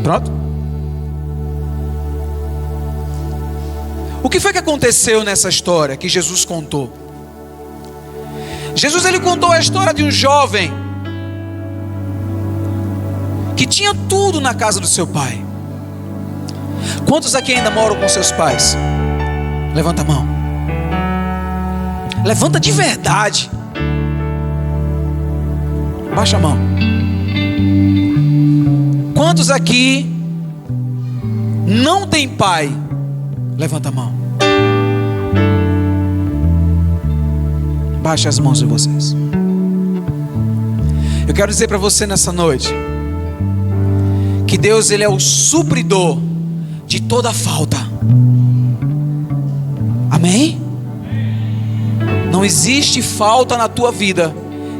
Pronto? O que foi que aconteceu nessa história que Jesus contou? Jesus, ele contou a história de um jovem que tinha tudo na casa do seu pai. Quantos aqui ainda moram com seus pais? Levanta a mão. Levanta de verdade. Baixa a mão. Quantos aqui não tem pai? Levanta a mão. Baixa as mãos de vocês. Eu quero dizer para você nessa noite que Deus, ele é o supridor de toda falta. Amém? Não existe falta na tua vida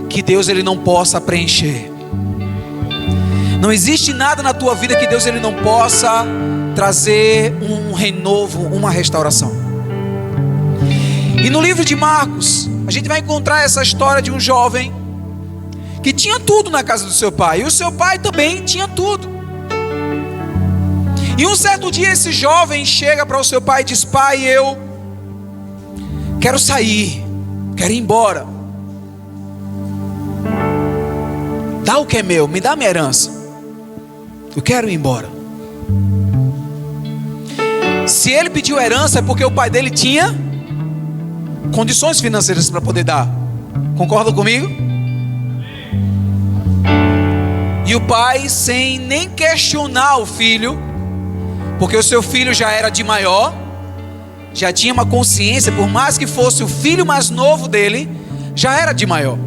que Deus, ele não possa preencher. Não existe nada na tua vida que Deus, ele não possa trazer um renovo, uma restauração. E no livro de Marcos, a gente vai encontrar essa história de um jovem que tinha tudo na casa do seu pai, e o seu pai também tinha tudo. E um certo dia esse jovem chega para o seu pai e diz: pai, eu quero sair, quero ir embora. Dá o que é meu, me dá a minha herança, eu quero ir embora. Se ele pediu herança é porque o pai dele tinha condições financeiras para poder dar. Concorda comigo? E o pai, sem nem questionar o filho, porque o seu filho já era de maior, já tinha uma consciência, por mais que fosse o filho mais novo dele, já era de maior.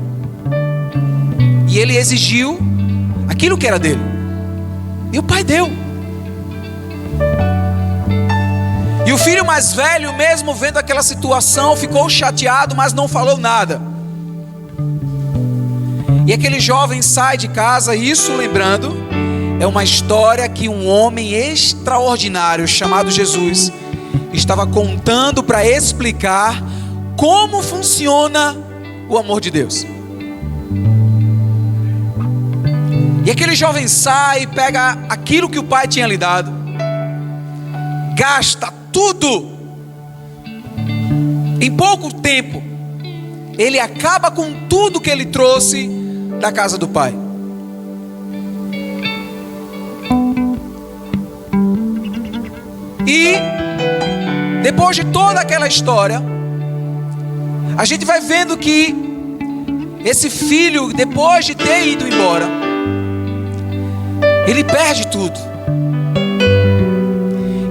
E ele exigiu aquilo que era dele. E o pai deu. E o filho mais velho, mesmo vendo aquela situação, ficou chateado, mas não falou nada. E aquele jovem sai de casa, isso lembrando, é uma história que um homem extraordinário chamado Jesus estava contando para explicar como funciona o amor de Deus. E aquele jovem sai, pega aquilo que o pai tinha lhe dado, gasta tudo. Em pouco tempo, ele acaba com tudo que ele trouxe da casa do pai. E depois de toda aquela história, a gente vai vendo que esse filho, depois de ter ido embora, ele perde tudo.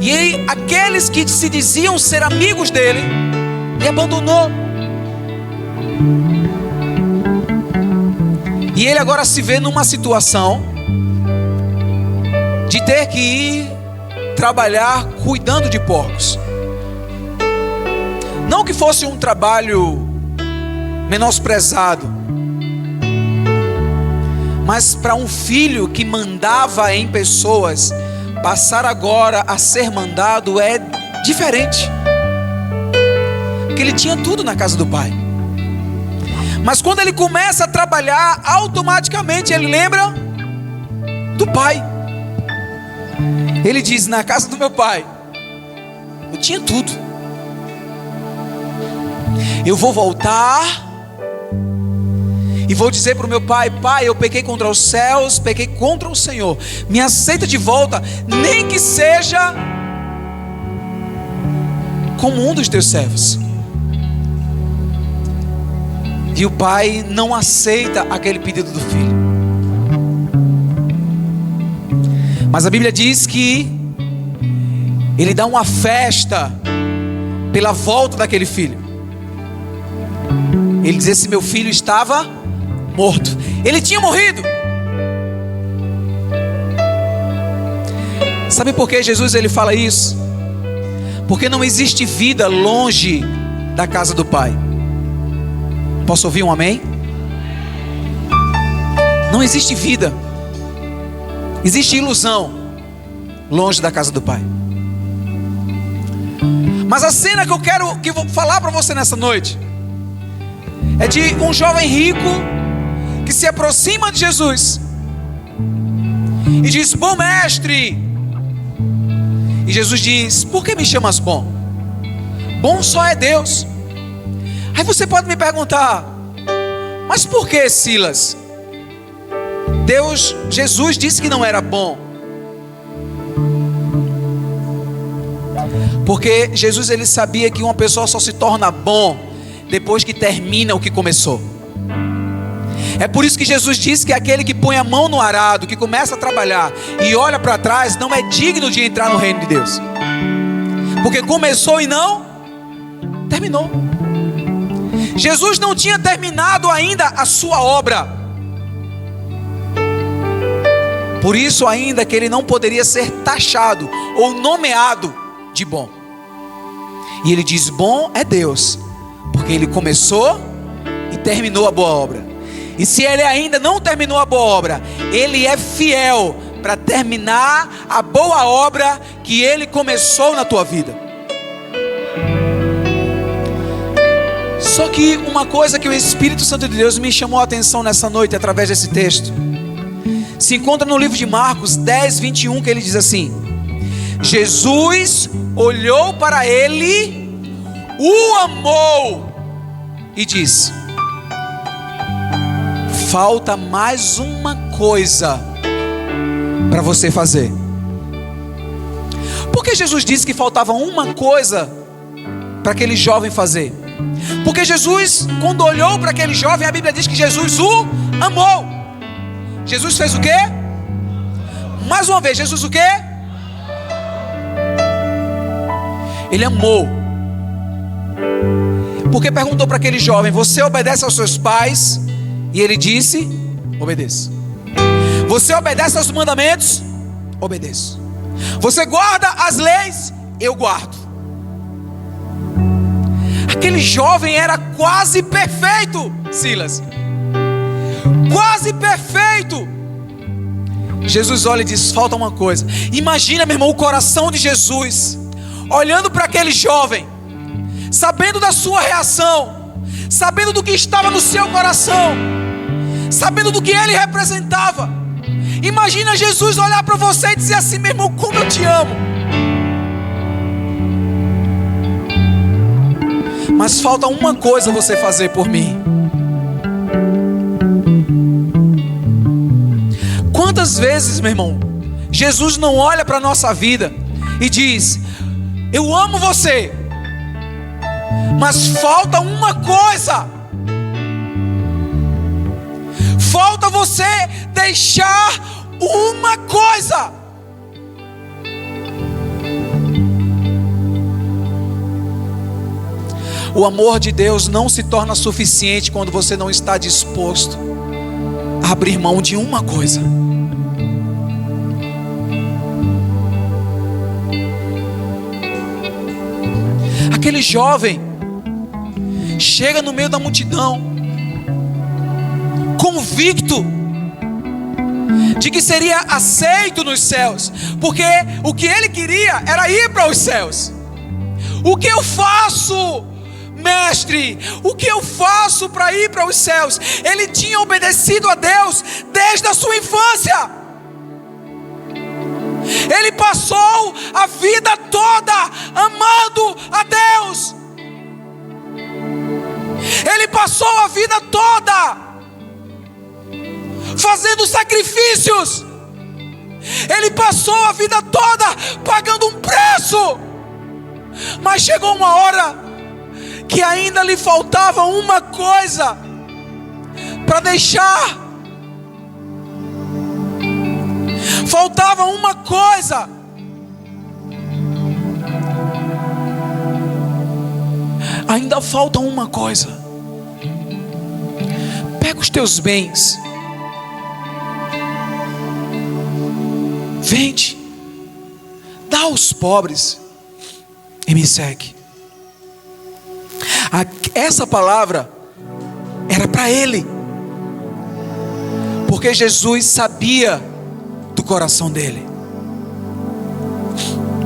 E aí, aqueles que se diziam ser amigos dele, ele abandonou. E ele agora se vê numa situação de ter que ir trabalhar cuidando de porcos. Não que fosse um trabalho menosprezado, mas para um filho que mandava em pessoas, passar agora a ser mandado é diferente. Porque ele tinha tudo na casa do pai. Mas quando ele começa a trabalhar, automaticamente ele lembra do pai. Ele diz: na casa do meu pai eu tinha tudo. Eu vou voltar e vou dizer para o meu pai: pai, eu pequei contra os céus, pequei contra o Senhor, me aceita de volta, nem que seja como um dos teus servos. E o pai não aceita aquele pedido do filho. Mas a Bíblia diz que ele dá uma festa pela volta daquele filho. Ele diz: esse meu filho estava morto. Ele tinha morrido. Sabe por que Jesus ele fala isso? Porque não existe vida longe da casa do pai. Posso ouvir um amém? Não existe vida, existe ilusão longe da casa do pai. Mas a cena que eu vou falar para você nessa noite é de um jovem rico que se aproxima de Jesus e diz: bom mestre. E Jesus diz: por que me chamas bom? Bom só é Deus. Aí você pode me perguntar: mas por que, Silas? Jesus disse que não era bom. Porque Jesus, ele sabia que uma pessoa só se torna bom depois que termina o que começou. É por isso que Jesus disse que aquele que põe a mão no arado, que começa a trabalhar e olha para trás, não é digno de entrar no reino de Deus. Porque começou e não terminou. Jesus não tinha terminado ainda a sua obra. Por isso ainda que ele não poderia ser taxado ou nomeado de bom. E ele diz: bom é Deus, porque ele começou e terminou a boa obra. E se ele ainda não terminou a boa obra, ele é fiel para terminar a boa obra que ele começou na tua vida. Só que uma coisa que o Espírito Santo de Deus me chamou a atenção nessa noite, através desse texto, se encontra no livro de Marcos 10, 21, que ele diz assim: Jesus olhou para ele, o amou e disse: falta mais uma coisa para você fazer. Por que Jesus disse que faltava uma coisa para aquele jovem fazer? Porque Jesus, quando olhou para aquele jovem, a Bíblia diz que Jesus o amou. Jesus fez o quê? Mais uma vez, Jesus o quê? Ele amou. Porque perguntou para aquele jovem: você obedece aos seus pais? E ele disse: obedeço. Você obedece aos mandamentos? Obedeço. Você guarda as leis? Eu guardo. Aquele jovem era quase perfeito, Silas. Quase perfeito. Jesus olha e diz: falta uma coisa. Imagina, meu irmão, o coração de Jesus olhando para aquele jovem, sabendo da sua reação, sabendo do que estava no seu coração, sabendo do que ele representava. Imagina Jesus olhar para você e dizer assim: meu irmão, como eu te amo. Mas falta uma coisa você fazer por mim. Quantas vezes, meu irmão, Jesus não olha para a nossa vida e diz: eu amo você, mas falta uma coisa. Falta você deixar uma coisa. O amor de Deus não se torna suficiente quando você não está disposto a abrir mão de uma coisa. Aquele jovem chega no meio da multidão, convicto de que seria aceito nos céus, porque o que ele queria era ir para os céus. O que eu faço, mestre? O que eu faço para ir para os céus? Ele tinha obedecido a Deus desde a sua infância. Ele passou a vida toda amando a Deus. Ele passou a vida toda fazendo sacrifícios. Ele passou a vida toda pagando um preço. Mas chegou uma hora que ainda lhe faltava uma coisa para deixar. Faltava uma coisa. Ainda falta uma coisa. Pega os teus bens, vende, dá aos pobres e me segue. Essa palavra era para ele, porque Jesus sabia do coração dele.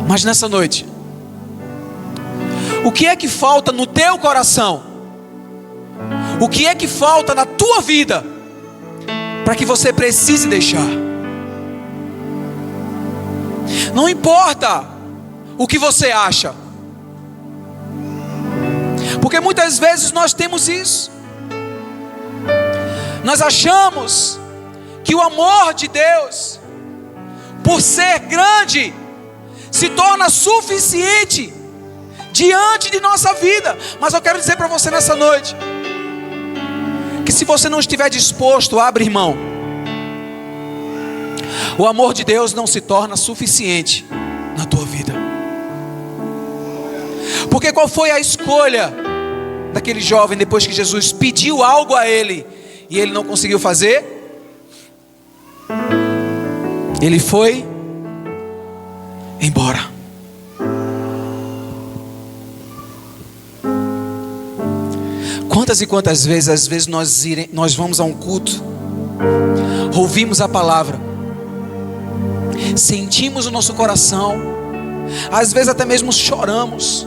Mas nessa noite, o que é que falta no teu coração? O que é que falta na tua vida para que você precise deixar? Não importa o que você acha, porque muitas vezes nós temos isso. Nós achamos que o amor de Deus, por ser grande, se torna suficiente diante de nossa vida. Mas eu quero dizer para você nessa noite, que se você não estiver disposto a abrir mão, o amor de Deus não se torna suficiente na tua vida. Porque qual foi a escolha daquele jovem depois que Jesus pediu algo a ele e ele não conseguiu fazer? Ele foi embora. Quantas e quantas vezes, às vezes nós vamos a um culto, ouvimos a palavra, sentimos o nosso coração, às vezes até mesmo choramos,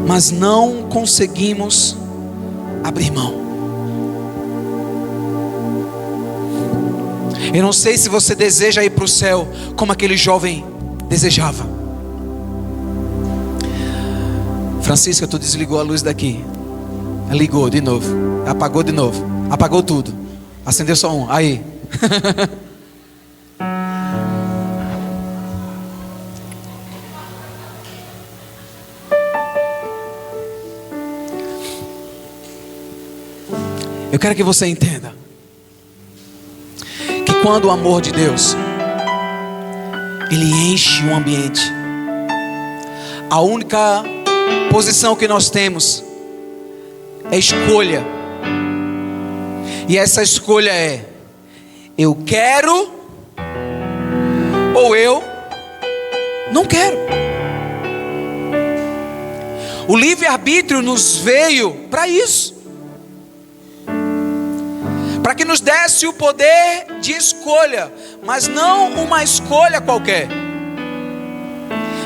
mas não conseguimos abrir mão. Eu não sei se você deseja ir para o céu como aquele jovem desejava. Francisca, tu desligou a luz daqui. Ligou de novo, apagou de novo, apagou tudo, acendeu só um, aí. Eu quero que você entenda que quando o amor de Deus ele enche um ambiente, a única posição que nós temos é escolha. E essa escolha é: eu quero ou eu não quero. O livre-arbítrio nos veio para isso, para que nos desse o poder de escolha, mas não uma escolha qualquer,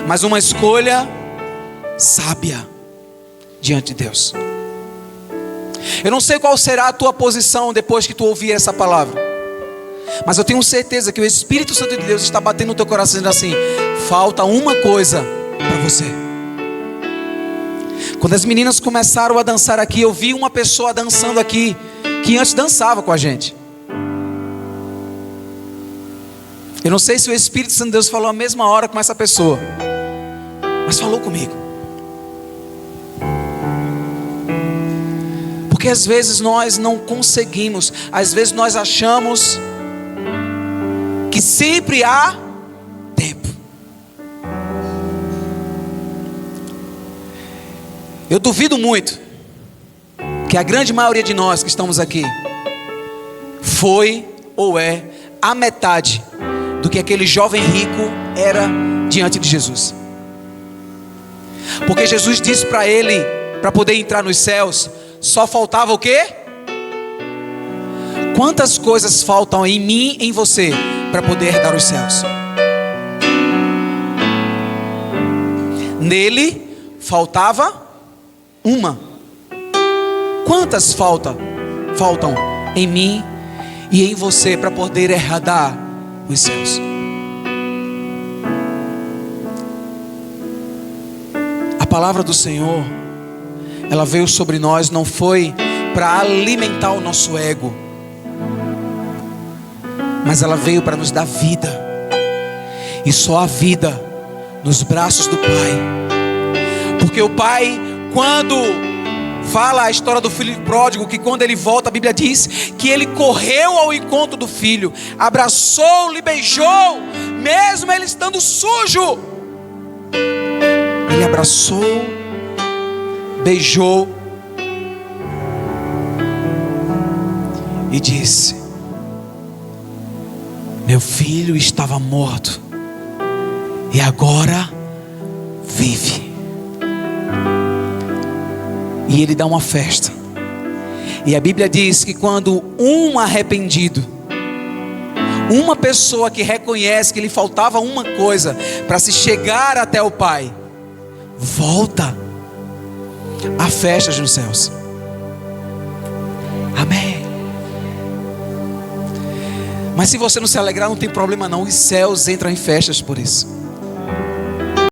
mas uma escolha sábia diante de Deus. Eu não sei qual será a tua posição depois que tu ouvir essa palavra, mas eu tenho certeza que o Espírito Santo de Deus está batendo no teu coração dizendo assim: falta uma coisa para você. Quando as meninas começaram a dançar aqui, eu vi uma pessoa dançando aqui que antes dançava com a gente. Eu não sei se o Espírito Santo de Deus falou a mesma hora com essa pessoa, mas falou comigo. Porque às vezes nós não conseguimos, às vezes nós achamos que sempre há tempo. Eu duvido muito que a grande maioria de nós que estamos aqui foi ou é a metade do que aquele jovem rico era diante de Jesus. Porque Jesus disse para ele, para poder entrar nos céus, só faltava o quê? Quantas coisas faltam em mim, em você, para poder herdar os céus? Nele faltava uma. Quantas faltam em mim e em você para poder herdar os céus? A palavra do Senhor, ela veio sobre nós, não foi para alimentar o nosso ego, mas ela veio para nos dar vida, e só a vida nos braços do Pai. Porque o Pai, quando fala a história do filho pródigo, que quando ele volta, a Bíblia diz que ele correu ao encontro do filho, abraçou, lhe beijou, mesmo ele estando sujo. Ele abraçou, beijou e disse: meu filho estava morto e agora vive. E ele dá uma festa. E a Bíblia diz que quando um arrependido, uma pessoa que reconhece que lhe faltava uma coisa para se chegar até o Pai, volta, há festas nos céus. Amém. Mas se você não se alegrar, não tem problema não. Os céus entram em festas por isso.